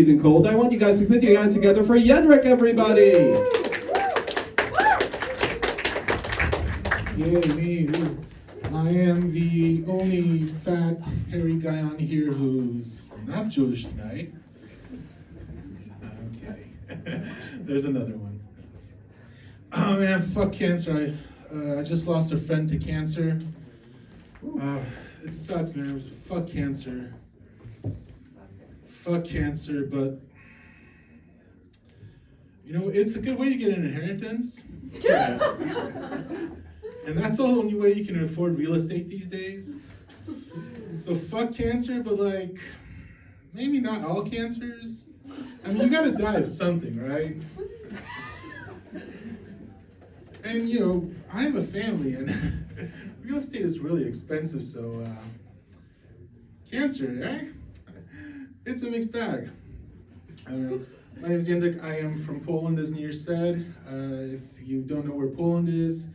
Freezing cold. I want you guys to put your hands together for Jedrick, everybody. Yay, me. I am the only fat, hairy guy on here who's not Jewish tonight. Okay. There's another one. Oh man, fuck cancer. I just lost a friend to cancer. It sucks, man. Fuck cancer. Fuck cancer, but you know, it's a good way to get an inheritance. And that's the only way you can afford real estate these days. So fuck cancer, but like, maybe not all cancers. I mean, you gotta die of something, right? And you know, I have a family and real estate is really expensive, so cancer, right? It's a mixed bag. My name is Jedrick. I am from Poland, as Nir said. If you don't know where Poland is,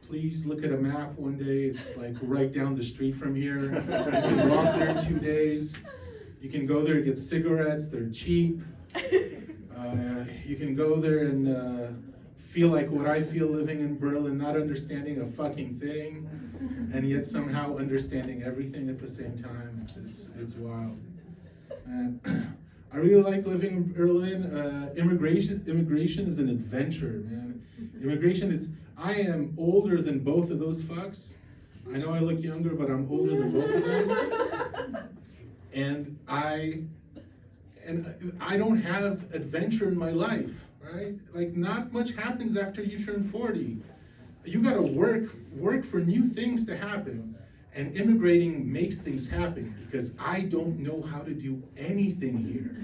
please look at a map one day. It's like right down the street from here. You can walk there in 2 days. You can go there and get cigarettes. They're cheap. You can go there and feel like what I feel living in Berlin, not understanding a fucking thing, and yet somehow understanding everything at the same time. It's wild. And I really like living in Berlin. Immigration is an adventure, man. I am older than both of those fucks. I know I look younger, but I'm older than both of them. And I don't have adventure in my life, right? Like, not much happens after you turn 40. You gotta work for new things to happen. And immigrating makes things happen because I don't know how to do anything here.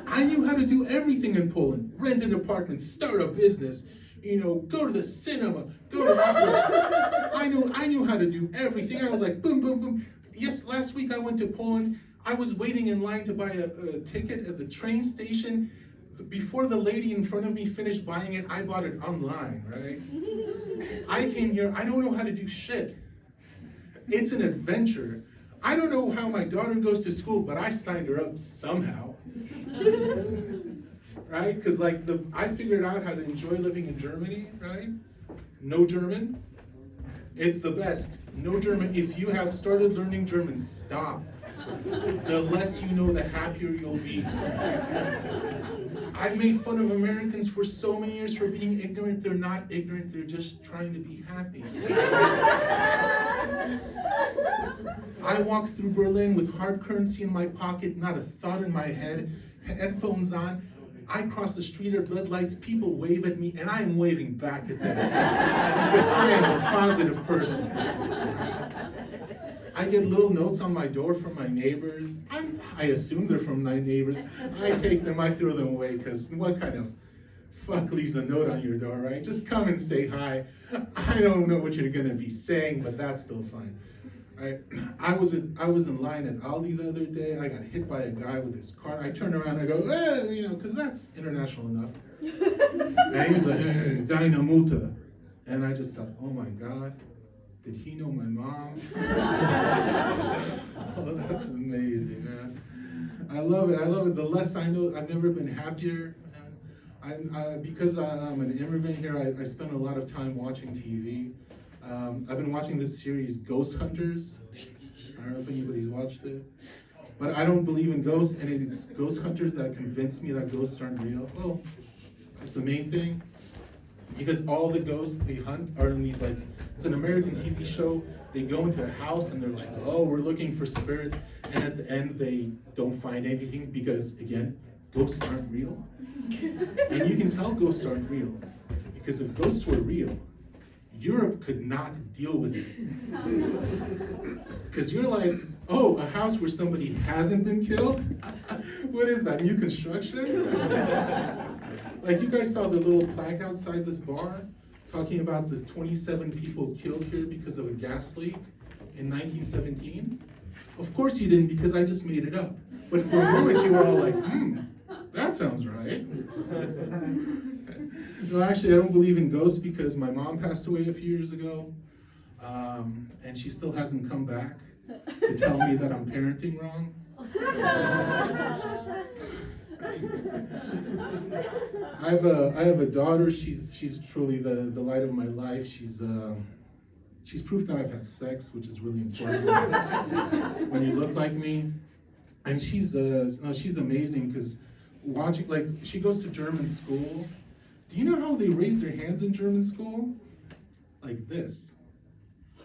I knew how to do everything in Poland. Rent an apartment, start a business, you know, go to the cinema, go to opera. I knew how to do everything. I was like, boom, boom, boom. Yes, last week I went to Poland. I was waiting in line to buy a ticket at the train station. Before the lady in front of me finished buying it, I bought it online, right? I came here, I don't know how to do shit. It's an adventure. I don't know how my daughter goes to school, but I signed her up somehow. Right? Because like I figured out how to enjoy living in Germany, right? No German. It's the best. No German. If you have started learning German, stop. The less you know, the happier you'll be. I've made fun of Americans for so many years for being ignorant. They're not ignorant, they're just trying to be happy. I walk through Berlin with hard currency in my pocket, not a thought in my head, headphones on. I cross the street at red lights, people wave at me, and I am waving back at them. Because I am a positive person. I get little notes on my door from my neighbors. I assume they're from my neighbors. I take them, I throw them away, because what kind of fuck leaves a note on your door, right? Just come and say hi. I don't know what you're gonna be saying, but that's still fine. Right? I was in line at Aldi the other day. I got hit by a guy with his car. I turn around and I go, you know, because that's international enough. And he was like, Deine Mutter. And I just thought, oh my God. Did he know my mom? Oh, that's amazing, man. I love it. The less I know, I've never been happier. Because I'm an immigrant here, I spend a lot of time watching TV. I've been watching this series, Ghost Hunters. I don't know if anybody's watched it. But I don't believe in ghosts, and it's ghost hunters that convinced me that ghosts aren't real. Well, that's the main thing. Because all the ghosts they hunt are in these, like, it's an American TV show. They go into a house and they're like, oh, we're looking for spirits. And at the end, they don't find anything because, again, ghosts aren't real. And you can tell ghosts aren't real. Because if ghosts were real, Europe could not deal with it. Because you're like, oh, a house where somebody hasn't been killed? What is that, new construction? Like, you guys saw the little plaque outside this bar talking about the 27 people killed here because of a gas leak in 1917? Of course you didn't, because I just made it up. But for a moment you were all like, that sounds right. No, actually, I don't believe in ghosts because my mom passed away a few years ago, and she still hasn't come back to tell me that I'm parenting wrong. I have a daughter. She's truly the light of my life. She's proof that I've had sex, which is really important when you look like me. And she's amazing because watching, like, she goes to German school. Do you know how they raise their hands in German school? Like this.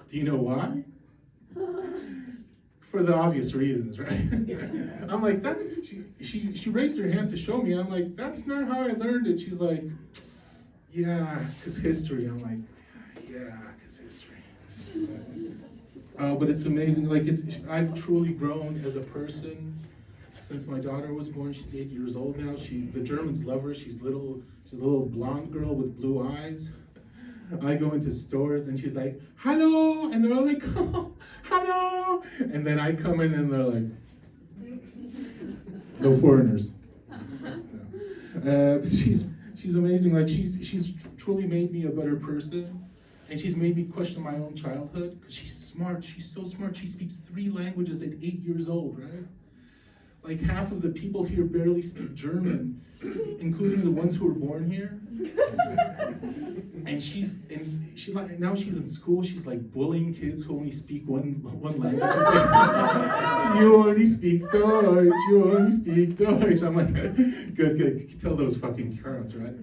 Do you know why? For the obvious reasons, right? I'm like, she raised her hand to show me. I'm like, that's not how I learned it. She's like, yeah, because history. I'm like, yeah, because history. But it's amazing. Like, I've truly grown as a person since my daughter was born. She's 8 years old now. The Germans love her. She's a little blonde girl with blue eyes. I go into stores and she's like, hello, and they're all like, oh, hello, and then I come in and they're like, no foreigners. But she's amazing. Like, she's truly made me a better person, and she's made me question my own childhood because she's smart. She's so smart. She speaks 3 languages at 8 years old, right? Like, half of the people here barely speak German, including the ones who were born here. And now she's in school. She's like bullying kids who only speak one language. She's like, you only speak Deutsch. You only speak Deutsch. I'm like, good. Tell those fucking crowds, right?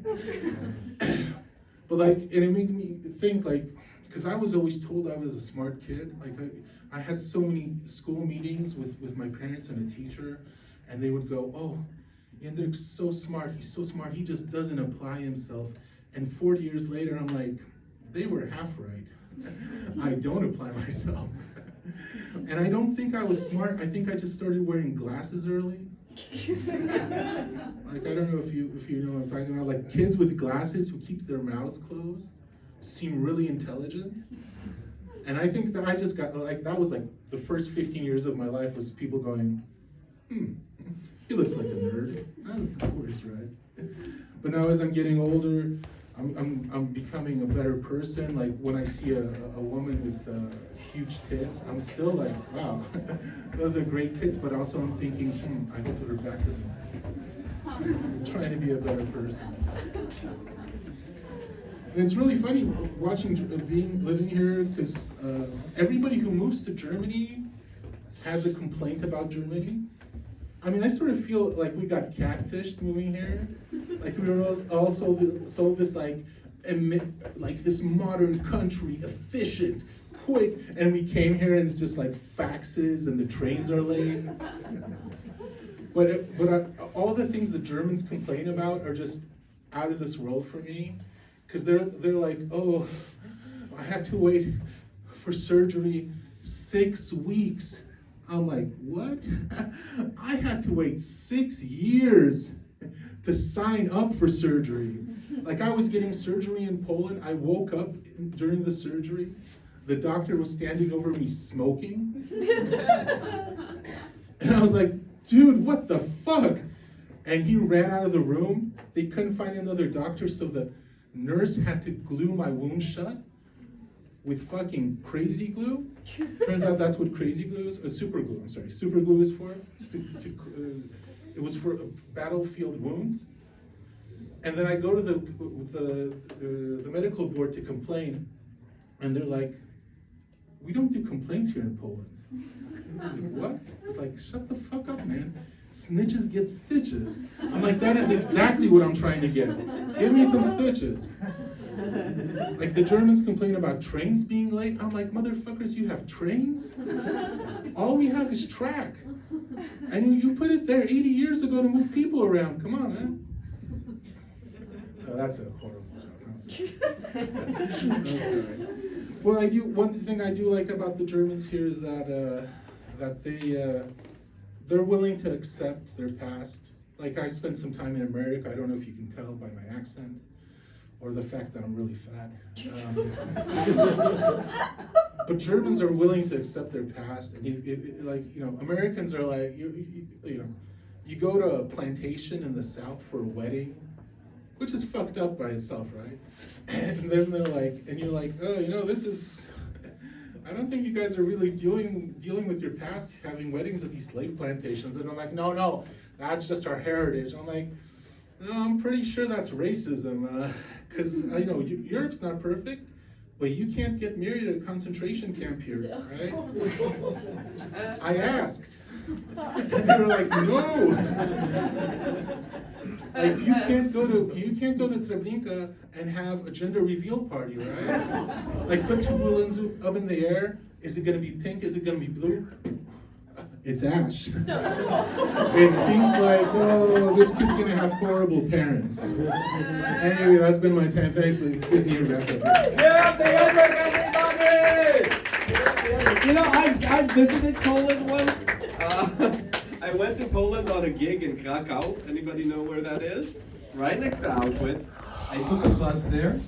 But like, and it made me think, like, because I was always told I was a smart kid. Like, I had so many school meetings with my parents and a teacher, and they would go, oh, Jendrik's so smart. He's so smart. He just doesn't apply himself. And 40 years later, I'm like, they were half right. I don't apply myself. And I don't think I was smart. I think I just started wearing glasses early. Like, I don't know if you know what I'm talking about. Like, kids with glasses who keep their mouths closed seem really intelligent. And I think that I just got, like, that was like the first 15 years of my life was people going, he looks like a nerd. Of course, right? But now as I'm getting older, I'm becoming a better person. Like, when I see a woman with huge tits, I'm still like, wow, those are great tits. But also I'm thinking, I hope that her back doesn't. I'm trying to be a better person. And it's really funny watching, living here, because everybody who moves to Germany has a complaint about Germany. I mean, I sort of feel like we got catfished moving here. Like, we were all sold this like this modern country, efficient, quick, and we came here and it's just like faxes and the trains are late. But all the things the Germans complain about are just out of this world for me, because they're like, oh, I had to wait for surgery 6 weeks. I'm like, what? I had to wait 6 years to sign up for surgery. Like, I was getting surgery in Poland. I woke up during the surgery. The doctor was standing over me smoking. And I was like, dude, what the fuck? And he ran out of the room. They couldn't find another doctor, so the nurse had to glue my wound shut with fucking crazy glue. Turns out that's what crazy glue is. Super glue, I'm sorry. Super glue is for. It was for battlefield wounds. And then I go to the medical board to complain, and they're like, we don't do complaints here in Poland. I'm like, what? They're like, shut the fuck up, man. Snitches get stitches. I'm like, that is exactly what I'm trying to get. Give me some stitches. Like, the Germans complain about trains being late. I'm like, motherfuckers, you have trains? All we have is track. And you put it there 80 years ago to move people around. Come on, man. Oh, that's a horrible joke. I'm sorry. Well, one thing I do like about the Germans here is that they're willing to accept their past. Like, I spent some time in America. I don't know if you can tell by my accent, or the fact that I'm really fat. But Germans are willing to accept their past, and Americans are like, you go to a plantation in the South for a wedding, which is fucked up by itself, right? And then they're like, and you're like, oh, this is I don't think you guys are really dealing with your past, having weddings at these slave plantations. And I'm like, no, that's just our heritage. I'm like, no, I'm pretty sure that's racism. Because I know Europe's not perfect, but you can't get married at a concentration camp here, right? I asked. And they were like, no. Like you can't go to Treblinka and have a gender reveal party, right? Like put two balloons up in the air. Is it gonna be pink? Is it gonna be blue? It's ash. It seems like, oh, this kid's gonna have horrible parents. Anyway, that's been my time. Thanks. It's good to hear back. Yeah, the everybody! You know, I visited Poland once. I went to Poland on a gig in Krakow. Anybody know where that is? Right next to Auschwitz. I took a bus there.